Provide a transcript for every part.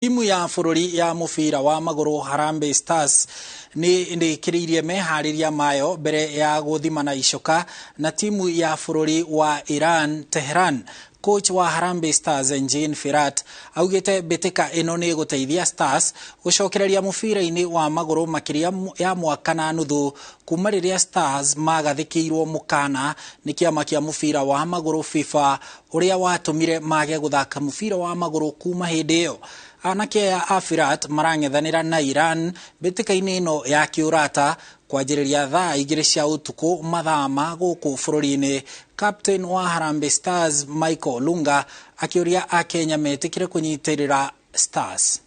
Timu ya bururi ya mubira wa maguru Harambee Stars ni kiririe meharĩria mayo mbere ya guthimana icoka na timu ya bururi wa Iran Tehran. Coach wa Harambee Stars Engin Firat augite Mbĩtĩka ino ni guteithia Stars gucokereria mubira-ini wa maguru makiria ya mwaka na nuthu kuma riria Stars magathikirwo mukana ni kiama kia mubira wa maguru FIFA uria watumire mage guthaka mubira wa maguru kuma hindi iyo. Anake a Firat marang'ethanira na Iran Mbĩtĩka-ini ino ya kiurata kwanjĩrĩria thaa 2 cia utuku mathaa ma guku bururi-ini. Captain wa Harambee Stars Michael Lunga akiuria a Kenya metikire kunyitirira Stars.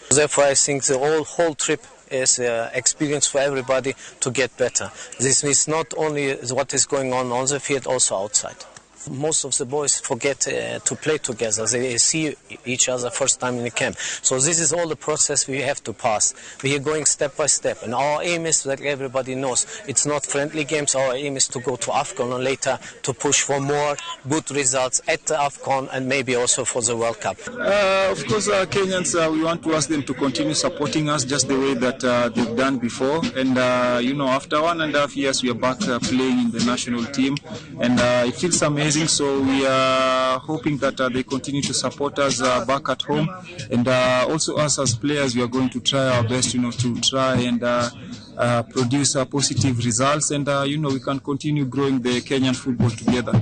Therefore, I think the whole trip is experience for everybody to get better. This means not only what is going on the field, also outside. Most of the boys forget to play together. They see each other first time in the camp. So this is all the process we have to pass. We are going step by step. And our aim is that everybody knows it's not friendly games. Our aim is to go to AFCON and later to push for more good results at the AFCON and maybe also for the World Cup. Of course, Kenyans, we want to ask them to continue supporting us just the way that they've done before. And, after 1.5 years, we are back playing in the national team. And it feels amazing. So we are hoping that they continue to support us back at home, and also us as players, we are going to try our best, to try and produce positive results, and we can continue growing the Kenyan football together.